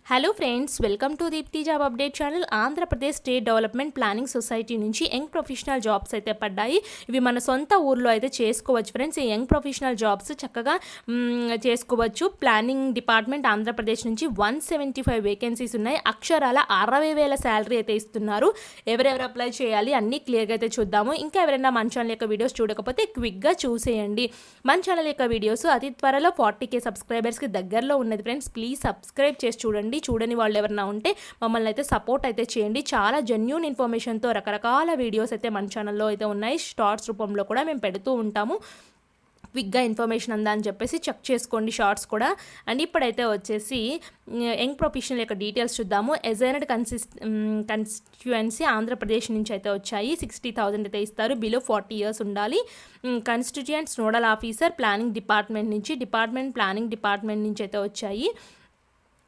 Hello friends, welcome to Deepthi job update channel. Andhra Pradesh state development planning society నుంచి young professional jobs అయితే పడ్డాయి. ఇవి మన సొంత ఊర్లో అయితే చేసుకోవచ్చు ఫ్రెండ్స్. ఈ యంగ్ ప్రొఫెషనల్ జాబ్స్ చక్కగా చేసుకోవచ్చు. ప్లానింగ్ డిపార్ట్మెంట్ ఆంధ్రప్రదేశ్ నుంచి 175 వేకెన్సీస్ ఉన్నాయి. అక్షరాల 60,000 శాలరీ అయితే ఇస్తున్నారు. ఎవరెవరు అప్లై చేయాలి అన్నీ క్లియర్గా అయితే చూద్దాము. ఇంకా ఎవరైనా మన ఛానల్ యొక్క వీడియోస్ చూడకపోతే క్విక్గా చూసేయండి. మన ఛానల్ యొక్క వీడియోస్ అతి త్వరలో 40K సబ్స్క్రైబర్స్కి దగ్గరలో ఉన్నది ఫ్రెండ్స్. ప్లీజ్ సబ్స్క్రైబ్ చేసి చూడని వాళ్ళు ఎవరైనా ఉంటే మమ్మల్ని అయితే సపోర్ట్ అయితే చేయండి. చాలా జెన్యూన్ ఇన్ఫర్మేషన్తో రకరకాల వీడియోస్ అయితే మన ఛానల్లో అయితే ఉన్నాయి. షార్ట్స్ రూపంలో కూడా మేము పెడుతూ ఉంటాము. క్విక్గా ఇన్ఫర్మేషన్ అందా అని చెప్పేసి చెక్ చేసుకోండి షార్ట్స్ కూడా. అండ్ ఇప్పుడైతే వచ్చేసి యంగ్ ప్రొఫెషనల్ యొక్క డీటెయిల్స్ చూద్దాము. ఎజైనడ్ కన్స్టిట్యుయెన్సీ ఆంధ్రప్రదేశ్ నుంచి అయితే వచ్చాయి. 60,000 అయితే ఇస్తారు. బిలో 40 years ఉండాలి. Constituents nodal officer planning department నుంచి ప్లానింగ్ డిపార్ట్మెంట్ నుంచి అయితే వచ్చాయి.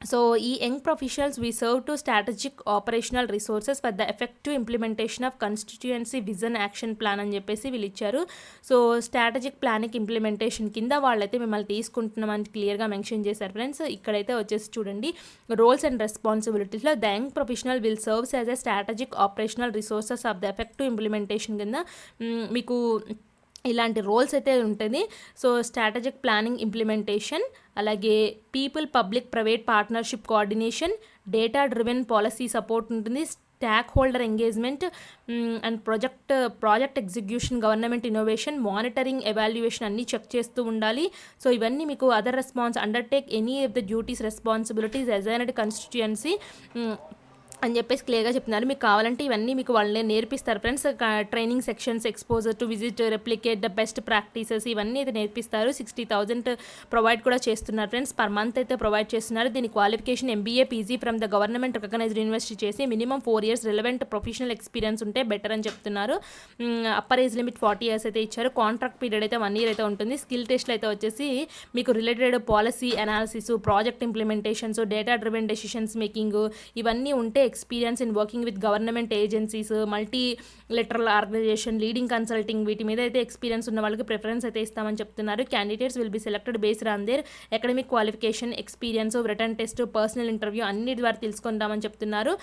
సో ఈ young professionals we serve to strategic operational resources for the effective implementation of constituency vision action plan అని చెప్పేసి వీళ్ళు ఇచ్చారు. సో స్ట్రాటజిక్ ప్లానింగ్ ఇంప్లిమెంటేషన్ కింద వాళ్ళైతే మిమ్మల్ని తీసుకుంటున్నామని క్లియర్గా మెన్షన్ చేశారు ఫ్రెండ్స్. ఇక్కడైతే వచ్చేసి చూడండి, రోల్స్ అండ్ రెస్పాన్సిబిలిటీస్లో the young professional will serves as a strategic operational resources of the effective implementation కింద మీకు ఇలాంటి రోల్స్ అయితే ఉంటుంది. సో స్ట్రాటజిక్ ప్లానింగ్ ఇంప్లిమెంటేషన్, అలాగే people public private partnership coordination, data driven policy support ఉంటుంది, stakeholder engagement and project execution, government innovation, monitoring, evaluation అన్నీ check చేస్తూ ఉండాలి. సో ఇవన్నీ మీకు other undertake any of the duties responsibilities assigned constituency అని చెప్పేసి క్లియర్గా చెప్తున్నారు. మీకు కావాలంటే ఇవన్నీ మీకు వాళ్ళని నేర్పిస్తారు friends. Training sections, exposure to visit, replicate the best practices, ఇవన్నీ అయితే నేర్పిస్తారు. 60,000 ప్రొవైడ్ కూడా చేస్తున్నారు ఫ్రెండ్స్. పర్ మంత్ అయితే ప్రొవైడ్ చేస్తున్నారు. దీని qualification MBA PG from the government recognised university చేసి minimum 4 years relevant professional experience ఉంటే బెటర్ అని చెప్తున్నారు. అప్పర్ ఏజ్ లిమిట్ 40 years అయితే ఇచ్చారు. కాంట్రాక్ట్ పీరియడ్ అయితే 1 year అయితే ఉంటుంది. స్కిల్ టెస్ట్లు అయితే వచ్చేసి మీకు related policy analysis, project implementations, data driven decisions making, ఇవన్నీ ఉంటే experience in working with government agencies, multilateral organization, leading consulting, వీటి మీద అయితే ఎక్స్పీరియన్స్ ఉన్న వాళ్ళకి ప్రిఫరెన్స్ అయితే ఇస్తామని చెప్తున్నారు. Candidates will be selected based on their academic qualification, experience, return test, personal interview అన్ని ద్వారా తెలుసుకుందామని చెప్తున్నారు.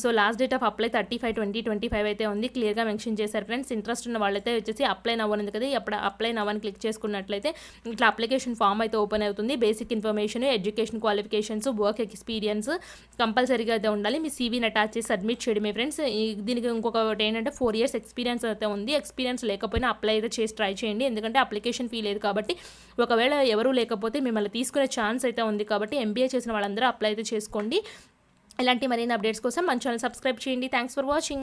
So last date of apply 35/20/25 అయితే ఉంది. క్లియర్గా మెన్షన్ చేశారు ఫ్రెండ్స్. ఇంట్రెస్ట్ ఉన్న వాళ్ళైతే వచ్చేసి అప్లై నవ్వనుంది కదా, అప్పుడు అప్లై నవ్వని క్లిక్ చేసుకున్నట్లయితే ఇట్లా అప్లికేషన్ ఫామ్ అయితే ఓపెన్ అవుతుంది. Basic information, education qualifications, work experience కంపల్సరీగా అయితే ఉండాలి. మీ CVని అటాచ్ చేసి సబ్మిట్ చేయడమే ఫ్రెండ్స్. దీనికి ఇంకొకటి ఏంటంటే 4 years ఎక్స్పీరియన్స్ అయితే ఉంది. ఎక్స్పీరియన్స్ లేకపోయినా అప్లై అయితే చేసి ట్రై చేయండి. ఎందుకంటే అప్లికేషన్ ఫీ లేదు కాబట్టి, ఒకవేళ ఎవరూ లేకపోతే మిమ్మల్ని తీసుకునే ఛాన్స్ అయితే ఉంది కాబట్టి MBA చేసిన వాళ్ళందరూ అప్లై అయితే చేసుకోండి. ఇలాంటి మరిన్ని అప్డేట్స్ కోసం మన ఛానల్ సబ్స్క్రైబ్ చేయండి. Thanks for watching.